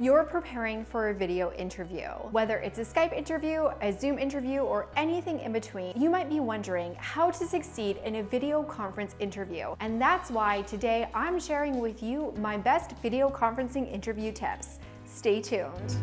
You're preparing for a video interview. Whether it's a Skype interview, a Zoom interview, or anything in between, you might be wondering how to succeed in a video conference interview. And that's why today I'm sharing with you my best video conferencing interview tips. Stay tuned.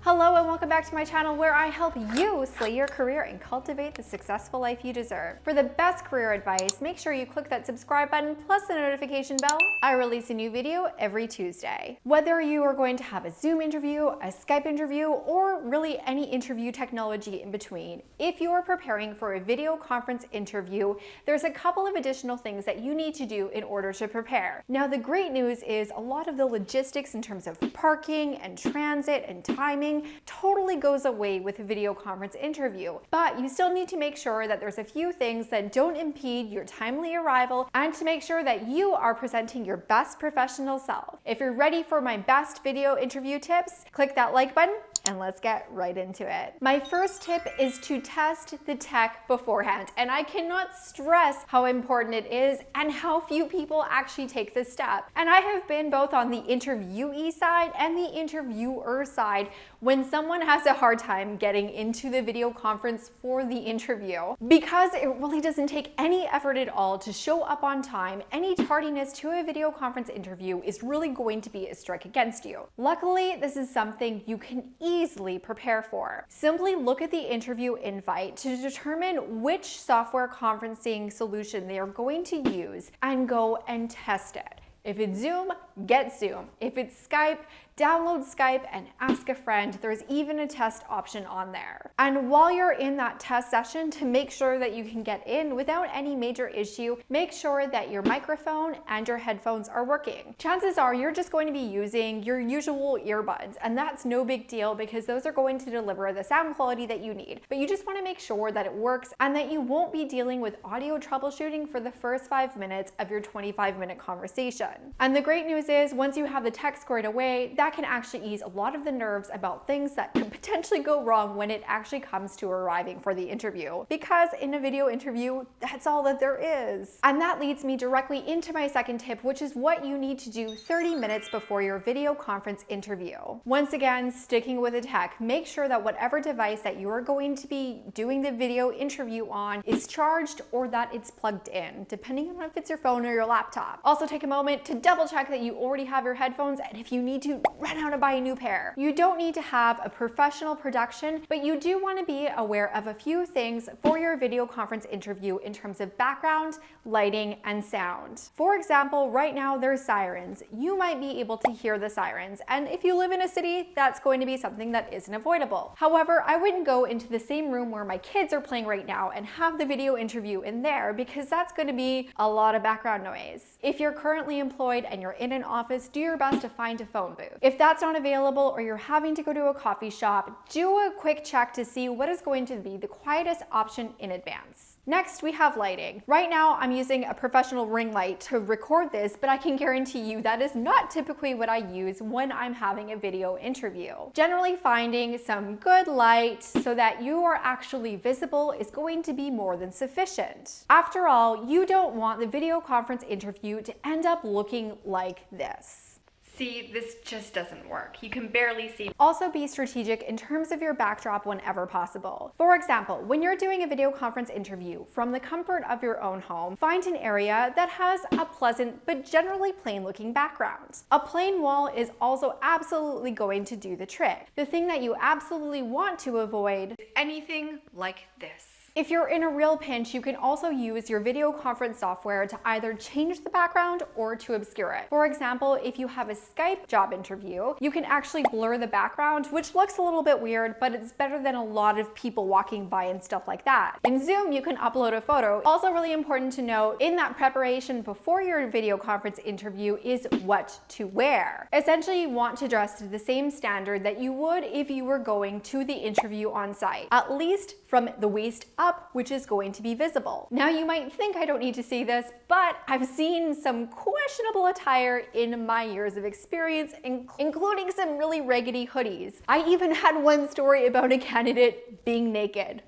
Hello and welcome back to my channel where I help you slay your career and cultivate the successful life you deserve. For the best career advice, make sure you click that subscribe button plus the notification bell. I release a new video every Tuesday. Whether you are going to have a Zoom interview, a Skype interview, or really any interview technology in between, if you are preparing for a video conference interview, there's a couple of additional things that you need to do in order to prepare. Now, the great news is a lot of the logistics in terms of parking and transit and timing totally goes away with a video conference interview, but you still need to make sure that there's a few things that don't impede your timely arrival and to make sure that you are presenting your best professional self. If you're ready for my best video interview tips, click that like button and let's get right into it. My first tip is to test the tech beforehand, and I cannot stress how important it is and how few people actually take this step. And I have been both on the interviewee side and the interviewer side when someone has a hard time getting into the video conference for the interview. Because it really doesn't take any effort at all to show up on time, any tardiness to a video conference interview is really going to be a strike against you. Luckily, this is something you can easily prepare for. Simply look at the interview invite to determine which software conferencing solution they are going to use and go and test it. If it's Zoom, get Zoom. If it's Skype, download Skype and ask a friend. There's even a test option on there. And while you're in that test session, to make sure that you can get in without any major issue, make sure that your microphone and your headphones are working. Chances are you're just going to be using your usual earbuds, and that's no big deal because those are going to deliver the sound quality that you need. But you just want to make sure that it works and that you won't be dealing with audio troubleshooting for the first 5 minutes of your 25-minute conversation. And the great news is once you have the tech squared away, that can actually ease a lot of the nerves about things that could potentially go wrong when it actually comes to arriving for the interview. Because in a video interview, that's all that there is. And that leads me directly into my second tip, which is what you need to do 30 minutes before your video conference interview. Once again, sticking with the tech, make sure that whatever device that you are going to be doing the video interview on is charged or that it's plugged in, depending on if it's your phone or your laptop. Also take a moment to double check that you already have your headphones, and if you need to, run out and buy a new pair. You don't need to have a professional production, but you do want to be aware of a few things for your video conference interview in terms of background, lighting, and sound. For example, right now there's sirens. You might be able to hear the sirens, and if you live in a city, that's going to be something that isn't avoidable. However, I wouldn't go into the same room where my kids are playing right now and have the video interview in there because that's going to be a lot of background noise. If you're currently employed and you're in an office, do your best to find a phone booth. If that's not available or you're having to go to a coffee shop, do a quick check to see what is going to be the quietest option in advance. Next, we have lighting. Right now, I'm using a professional ring light to record this, but I can guarantee you that is not typically what I use when I'm having a video interview. Generally, finding some good light so that you are actually visible is going to be more than sufficient. After all, you don't want the video conference interview to end up looking like this. See, this just doesn't work. You can barely see. Also be strategic in terms of your backdrop whenever possible. For example, when you're doing a video conference interview from the comfort of your own home, find an area that has a pleasant but generally plain looking background. A plain wall is also absolutely going to do the trick. The thing that you absolutely want to avoid is anything like this. If you're in a real pinch, you can also use your video conference software to either change the background or to obscure it. For example, if you have a Skype job interview, you can actually blur the background, which looks a little bit weird, but it's better than a lot of people walking by and stuff like that. In Zoom, you can upload a photo. Also really important to note in that preparation before your video conference interview is what to wear. Essentially, you want to dress to the same standard that you would if you were going to the interview on site, at least from the waist up, which is going to be visible. Now you might think I don't need to see this, but I've seen some questionable attire in my years of experience, including some really raggedy hoodies. I even had one story about a candidate being naked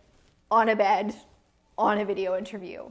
on a bed on a video interview.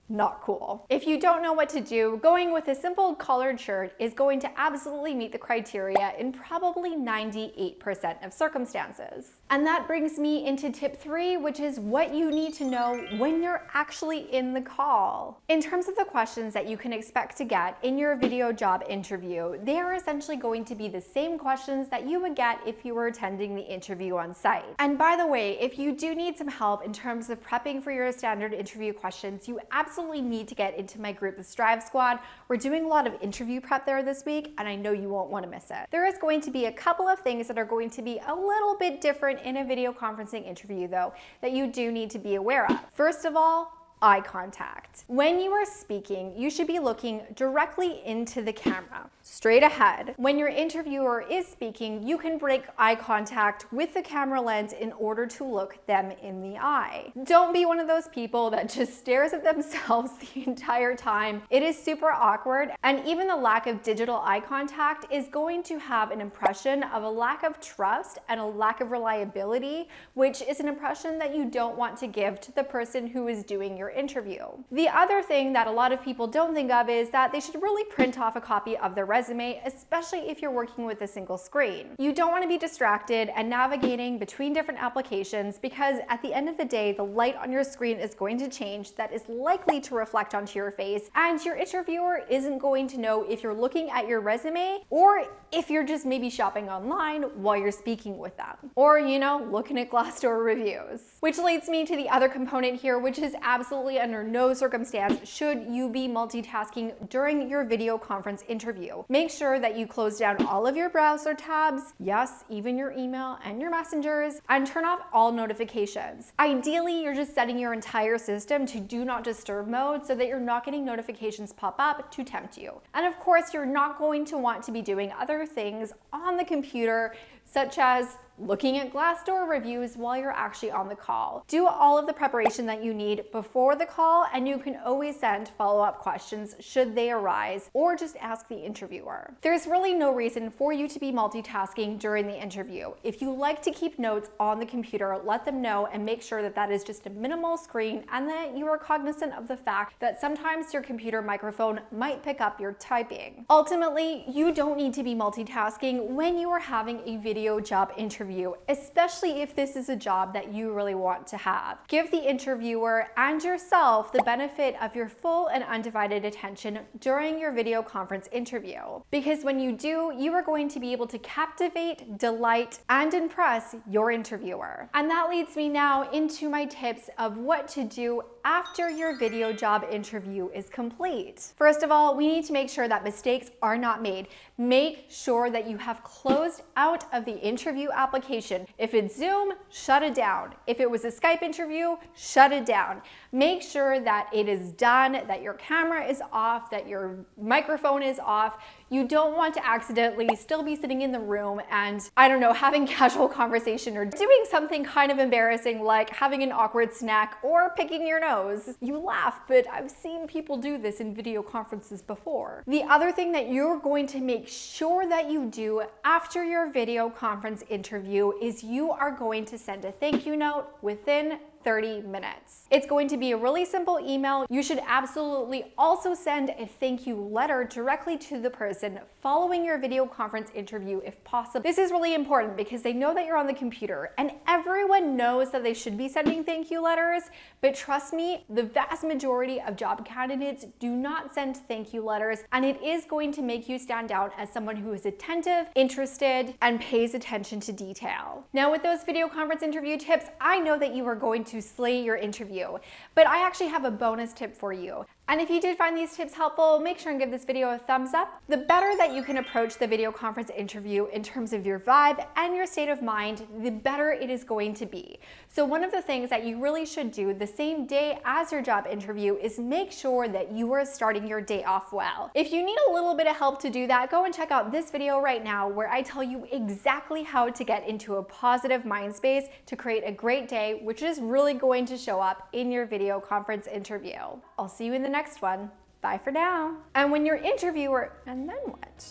not cool. If you don't know what to do, going with a simple collared shirt is going to absolutely meet the criteria in probably 98% of circumstances. And that brings me into tip 3, which is what you need to know when you're actually in the call. In terms of the questions that you can expect to get in your video job interview, they are essentially going to be the same questions that you would get if you were attending the interview on site. And by the way, if you do need some help in terms of prepping for your standard interview questions, you absolutely need to get into my group, the Strive Squad. We're doing a lot of interview prep there this week, and I know you won't want to miss it. There is going to be a couple of things that are going to be a little bit different in a video conferencing interview, though, that you do need to be aware of. First of all, eye contact. When you are speaking, you should be looking directly into the camera, straight ahead. When your interviewer is speaking, you can break eye contact with the camera lens in order to look them in the eye. Don't be one of those people that just stares at themselves the entire time. It is super awkward, and even the lack of digital eye contact is going to have an impression of a lack of trust and a lack of reliability, which is an impression that you don't want to give to the person who is doing your interview. The other thing that a lot of people don't think of is that they should really print off a copy of their resume, especially if you're working with a single screen. You don't want to be distracted and navigating between different applications, because at the end of the day, the light on your screen is going to change. That is likely to reflect onto your face, and your interviewer isn't going to know if you're looking at your resume or if you're just maybe shopping online while you're speaking with them, or, you know, looking at Glassdoor reviews. Which leads me to the other component here, which is absolutely under no circumstance should you be multitasking during your video conference interview. Make sure that you close down all of your browser tabs, yes, even your email and your messengers, and turn off all notifications. Ideally, you're just setting your entire system to do not disturb mode so that you're not getting notifications pop up to tempt you. And of course, you're not going to want to be doing other things on the computer, such as looking at Glassdoor reviews while you're actually on the call. Do all of the preparation that you need before the call, and you can always send follow-up questions should they arise, or just ask the interviewer. There's really no reason for you to be multitasking during the interview. If you like to keep notes on the computer, let them know and make sure that that is just a minimal screen, and that you are cognizant of the fact that sometimes your computer microphone might pick up your typing. Ultimately, you don't need to be multitasking when you are having a video job interview, especially if this is a job that you really want to have. Give the interviewer and yourself the benefit of your full and undivided attention during your video conference interview, because when you do, you are going to be able to captivate, delight, and impress your interviewer. And that leads me now into my tips of what to do after your video job interview is complete. First of all, we need to make sure that mistakes are not made. Make sure that you have closed out of the interview application. If it's Zoom, shut it down. If it was a Skype interview, shut it down. Make sure that it is done, that your camera is off, that your microphone is off. You don't want to accidentally still be sitting in the room and, I don't know, having casual conversation or doing something kind of embarrassing like having an awkward snack or picking your nose. You laugh, but I've seen people do this in video conferences before. The other thing that you're going to make sure that you do after your video conference interview is you are going to send a thank you note within 30 minutes. It's going to be a really simple email. You should absolutely also send a thank you letter directly to the person following your video conference interview if possible. This is really important because they know that you're on the computer, and everyone knows that they should be sending thank you letters, but trust me, the vast majority of job candidates do not send thank you letters, and it is going to make you stand out as someone who is attentive, interested, and pays attention to detail. Now, with those video conference interview tips, I know that you are going to slay your interview, but I actually have a bonus tip for you. And if you did find these tips helpful, make sure and give this video a thumbs up. The better that you can approach the video conference interview in terms of your vibe and your state of mind, the better it is going to be. So one of the things that you really should do the same day as your job interview is make sure that you are starting your day off well. If you need a little bit of help to do that, go and check out this video right now where I tell you exactly how to get into a positive mind space to create a great day, which is really going to show up in your video conference interview. I'll see you in the next one. Bye for now. And when your interviewer, and then what?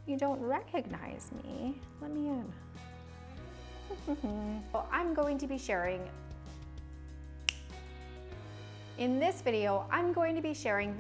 You don't recognize me. Let me in. Well, I'm going to be sharing In this video, I'm going to be sharing